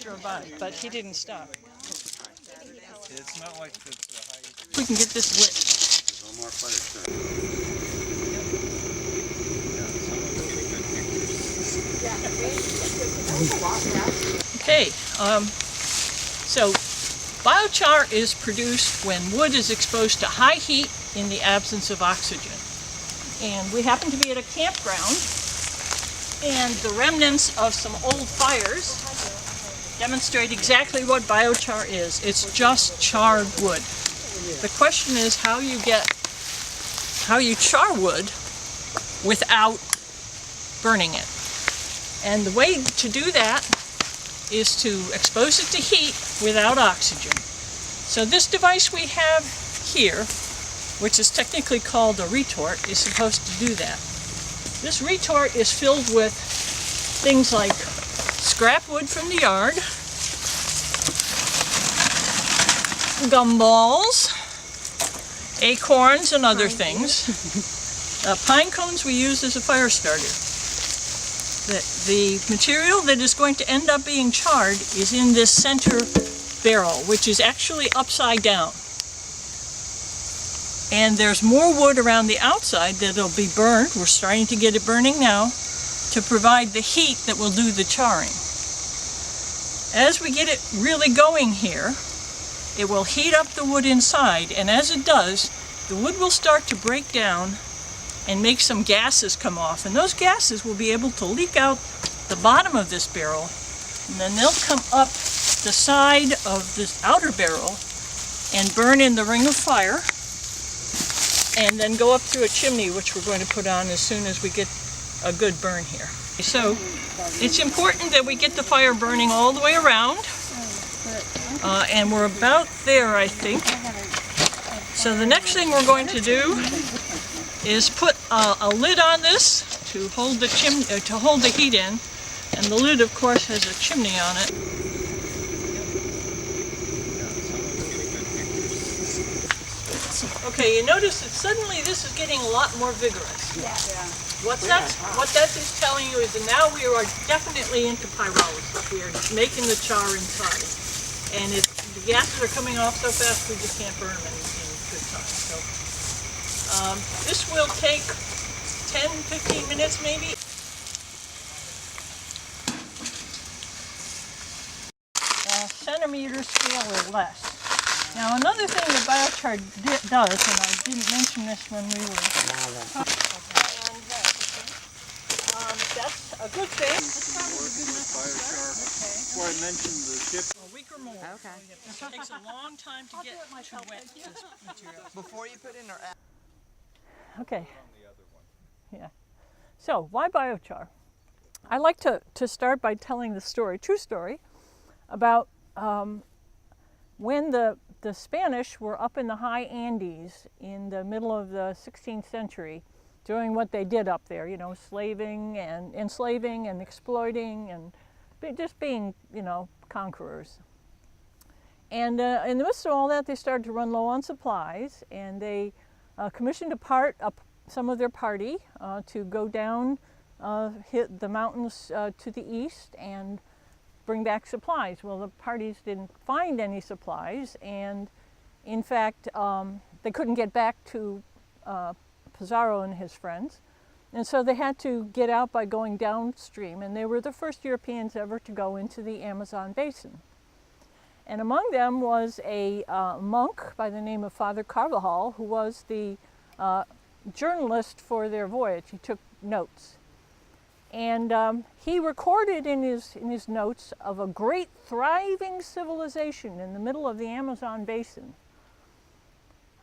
Drove by, but he didn't stop. It's not like it's a high... We can get this lit. No more fire trucks. Okay, so biochar is produced when wood is exposed to high heat in the absence of oxygen. And we happen to be at a campground, and the remnants of some old fires demonstrate exactly what biochar is. It's just charred wood. The question is how you char wood without burning it. And the way to do that is to expose it to heat without oxygen. So this device we have here, which is technically called a retort, is supposed to do that. This retort is filled with things like scrap wood from the yard, gumballs, acorns, and other things. Pine cones we use as a fire starter. The material that is going to end up being charred is in this center barrel, which is actually upside down. And there's more wood around the outside that'll be burned. We're starting to get it burning now to provide the heat that will do the charring. As we get it really going here, it will heat up the wood inside, and as it does, the wood will start to break down and make some gases come off, and those gases will be able to leak out the bottom of this barrel, and then they'll come up the side of this outer barrel and burn in the ring of fire, and then go up through a chimney, which we're going to put on as soon as we get a good burn here. So it's important that we get the fire burning all the way around, and we're about there, I think. So the next thing we're going to do is put a lid on this to hold the heat in, and the lid, of course, has a chimney on it. Okay, you notice that suddenly this is getting a lot more vigorous. Yeah. What that is telling you is that now we are definitely into pyrolysis. We are making the char inside, and if the gases are coming off so fast, we just can't burn them in good time. So. This will take 10-15 minutes maybe. Centimeter scale or less. Now another thing that biochar does, and I didn't mention this when we were that's a good thing. Before I mentioned the ship. A week or more. Okay. It takes a long time to get too wet, this material. Before you put in our... Okay. Yeah. So, why biochar? I like to start by telling the story, true story, about when the Spanish were up in the high Andes in the middle of the 16th century, doing what they did up there, you know, enslaving and exploiting and just being, you know, conquerors. And in the midst of all that, they started to run low on supplies, and they commissioned some of their party to go down, hit the mountains to the east and bring back supplies. Well, the parties didn't find any supplies, and in fact, they couldn't get back to Pizarro and his friends, and so they had to get out by going downstream, and they were the first Europeans ever to go into the Amazon basin. And among them was a monk by the name of Father Carvajal, who was the journalist for their voyage. He took notes. And he recorded in his notes of a great thriving civilization in the middle of the Amazon basin.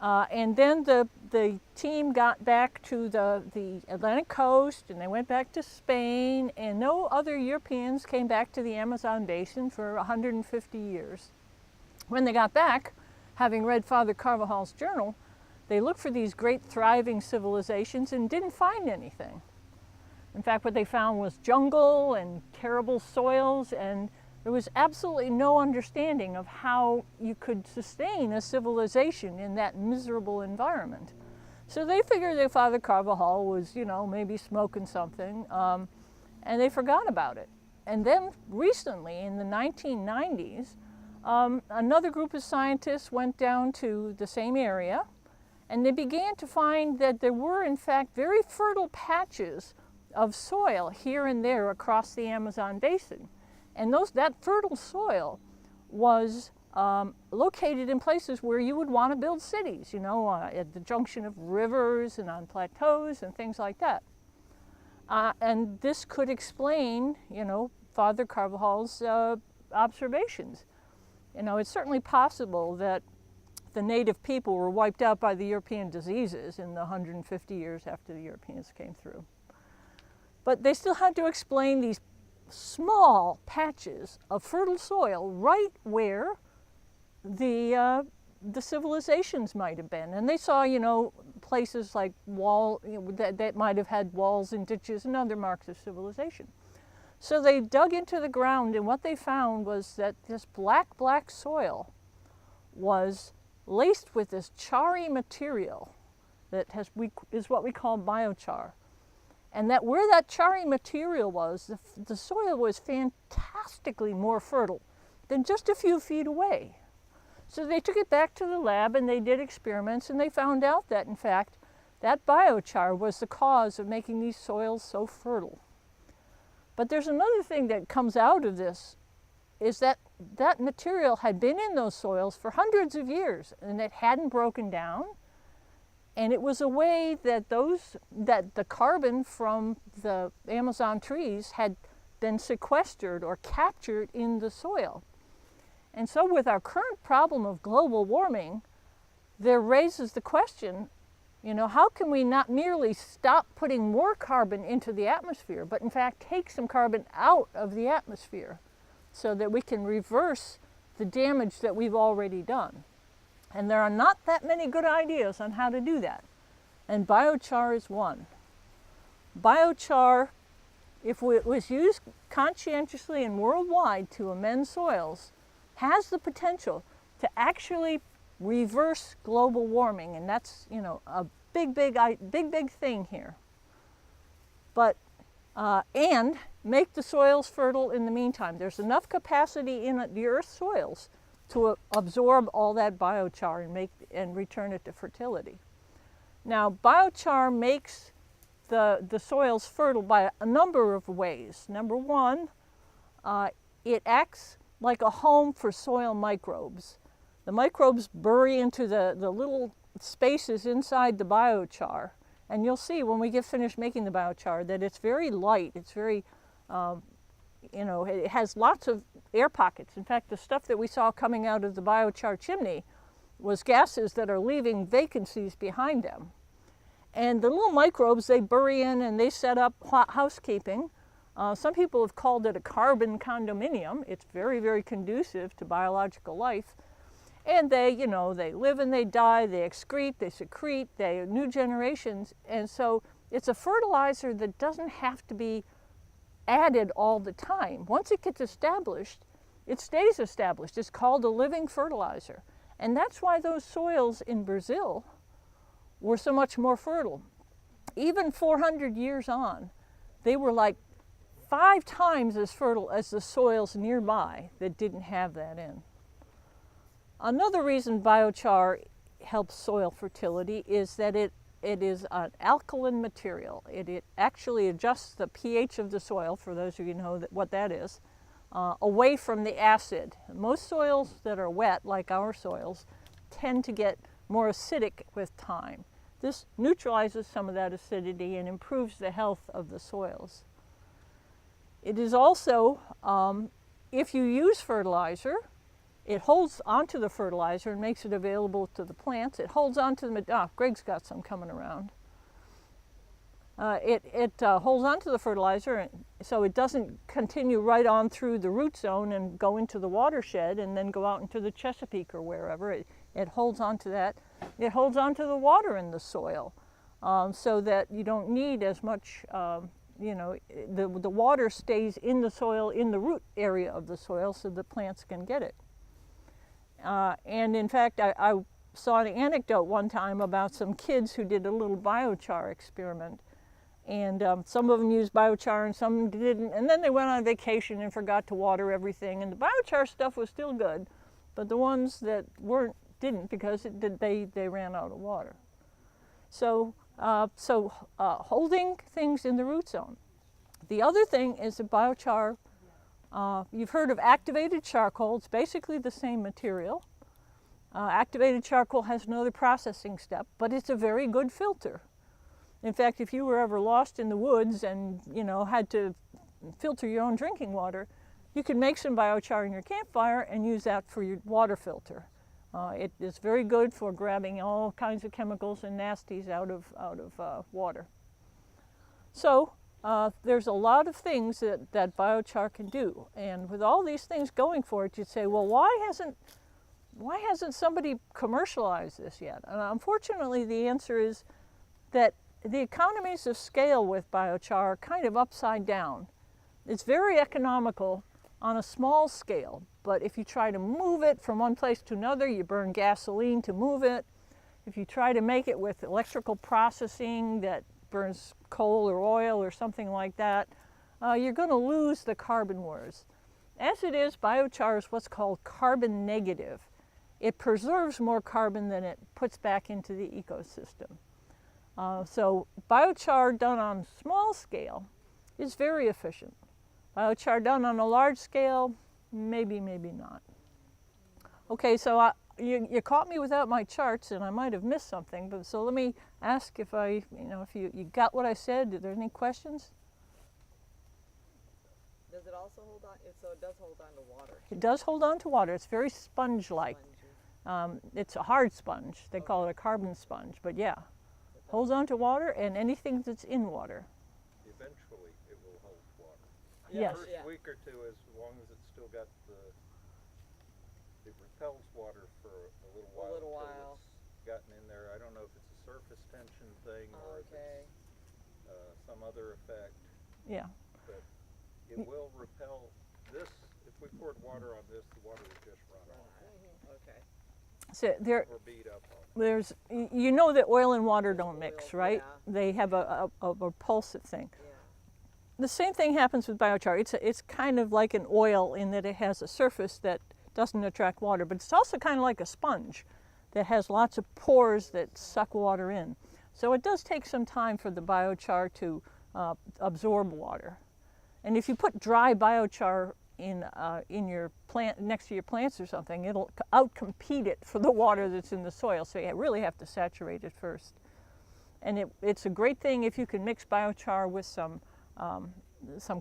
And then the team got back to the Atlantic coast, and they went back to Spain, and no other Europeans came back to the Amazon basin for 150 years. When they got back, having read Father Carvajal's journal, they looked for these great thriving civilizations and didn't find anything. In fact, what they found was jungle and terrible soils, and there was absolutely no understanding of how you could sustain a civilization in that miserable environment. So they figured that Father Carvajal was, you know, maybe smoking something, and they forgot about it. And then recently, in the 1990s, another group of scientists went down to the same area, and they began to find that there were, in fact, very fertile patches of soil here and there across the Amazon basin. And that fertile soil was located in places where you would want to build cities, you know, at the junction of rivers and on plateaus and things like that. And this could explain, you know, Father Carvajal's observations. You know, it's certainly possible that the native people were wiped out by the European diseases in the 150 years after the Europeans came through. But they still had to explain these small patches of fertile soil right where the civilizations might have been. And they saw, you know, places like that might have had walls and ditches and other marks of civilization. So they dug into the ground, and what they found was that this black soil was laced with this charry material that is what we call biochar. And that where that charry material was, the soil was fantastically more fertile than just a few feet away. So they took it back to the lab and they did experiments, and they found out that, in fact, that biochar was the cause of making these soils so fertile. But there's another thing that comes out of this, is that that material had been in those soils for hundreds of years, and it hadn't broken down. And it was a way that the carbon from the Amazon trees had been sequestered or captured in the soil. And so with our current problem of global warming, there raises the question, you know, how can we not merely stop putting more carbon into the atmosphere, but in fact take some carbon out of the atmosphere so that we can reverse the damage that we've already done? And there are not that many good ideas on how to do that. And biochar is one. Biochar, if it was used conscientiously and worldwide to amend soils, has the potential to actually reverse global warming. And that's, you know, a big thing here. But, and make the soils fertile in the meantime. There's enough capacity in the Earth's soils to absorb all that biochar and return it to fertility. Now, biochar makes the soils fertile by a number of ways. Number one, it acts like a home for soil microbes. The microbes bury into the little spaces inside the biochar, and you'll see when we get finished making the biochar that it's very light. It's very, you know, it has lots of air pockets. In fact, the stuff that we saw coming out of the biochar chimney was gases that are leaving vacancies behind them. And the little microbes, they bury in and they set up housekeeping. Some people have called it a carbon condominium. It's very conducive to biological life. And they, you know, they live and they die, they excrete, they secrete, they new generations. And so it's a fertilizer that doesn't have to be added all the time. Once it gets established, it stays established. It's called a living fertilizer. And that's why those soils in Brazil were so much more fertile. Even 400 years on, they were like 5 times as fertile as the soils nearby that didn't have that in. Another reason biochar helps soil fertility is that it is an alkaline material. It actually adjusts the pH of the soil, for those of you who know what that is, away from the acid. Most soils that are wet, like our soils, tend to get more acidic with time. This neutralizes some of that acidity and improves the health of the soils. It is also, if you use fertilizer, it holds onto the fertilizer and makes it available to the plants. It holds onto the, Greg's got some coming around. It holds onto the fertilizer, so it doesn't continue right on through the root zone and go into the watershed and then go out into the Chesapeake or wherever. It holds onto that. It holds onto the water in the soil, so that you don't need as much, you know, the water stays in the soil, in the root area of the soil, so the plants can get it. And in fact, I saw an anecdote one time about some kids who did a little biochar experiment. And some of them used biochar and some didn't. And then they went on vacation and forgot to water everything. And the biochar stuff was still good, but the ones that didn't because they ran out of water. So, holding things in the root zone. The other thing is the biochar. You've heard of activated charcoal. It's basically the same material. Activated charcoal has another processing step, but it's a very good filter. In fact, if you were ever lost in the woods and had to filter your own drinking water, you could make some biochar in your campfire and use that for your water filter. It is very good for grabbing all kinds of chemicals and nasties out of water. So there's a lot of things that biochar can do, and with all these things going for it, you'd say, well, why hasn't somebody commercialized this yet? And unfortunately, the answer is that the economies of scale with biochar are kind of upside down. It's very economical on a small scale, but if you try to move it from one place to another, you burn gasoline to move it. If you try to make it with electrical processing that burns coal or oil or something like that, you're going to lose the carbon wars. As it is, biochar is what's called carbon negative. It preserves more carbon than it puts back into the ecosystem. So biochar done on small scale is very efficient. Biochar done on a large scale, maybe not. Okay, so you caught me without my charts, and I might have missed something. But so let me ask if if you got what I said. Are there any questions? Does it also hold on? So it does hold on to water. It does hold on to water. It's very sponge-like. It's a hard sponge. They call it a carbon sponge. But yeah, holds on to water and anything that's in water. Eventually, it will hold water. Yes. The first week or two, as long as it's still got it repels water for a little while. Until it's gotten in there. I don't know if it's a surface tension thing or if it's some other effect. Yeah. But it will repel this. If we poured water on this, the water would just run off. Okay. So there. Or beat up on it. There's, that oil and water don't mix, right? Yeah. They have a repulsive thing. Yeah. The same thing happens with biochar. It's kind of like an oil in that it has a surface that doesn't attract water, but it's also kind of like a sponge that has lots of pores that suck water in. So it does take some time for the biochar to absorb water. And if you put dry biochar in your plant next to your plants or something, it'll outcompete it for the water that's in the soil. So you really have to saturate it first. And it's a great thing if you can mix biochar with some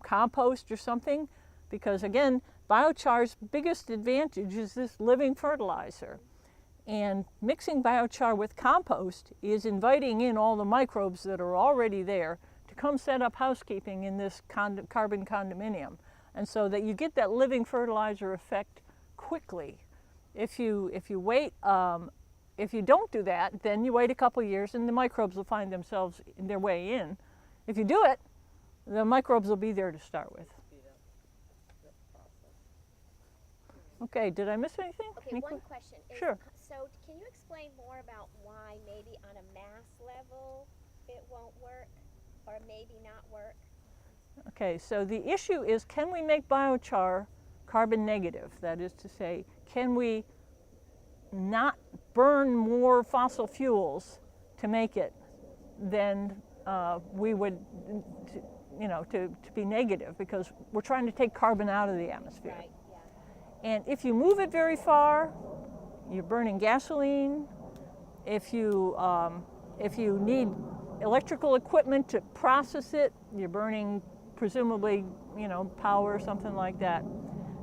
compost or something, because again, biochar's biggest advantage is this living fertilizer. And mixing biochar with compost is inviting in all the microbes that are already there to come set up housekeeping in this carbon condominium. And so that you get that living fertilizer effect quickly. If you wait, if you don't do that, then you wait a couple years and the microbes will find themselves their way in. If you do it, the microbes will be there to start with. Okay, did I miss anything? Okay, Any one question. Sure. So can you explain more about why maybe on a mass level it won't work or maybe not work? Okay, so the issue is, can we make biochar carbon negative? That is to say, can we not burn more fossil fuels to make it than we would, to be negative, because we're trying to take carbon out of the atmosphere. Right, yeah. And if you move it very far, you're burning gasoline. If you need electrical equipment to process it, you're burning presumably, power or something like that.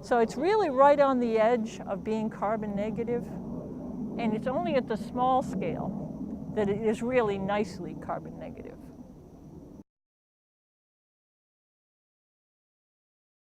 So it's really right on the edge of being carbon negative, and it's only at the small scale that it is really nicely carbon negative.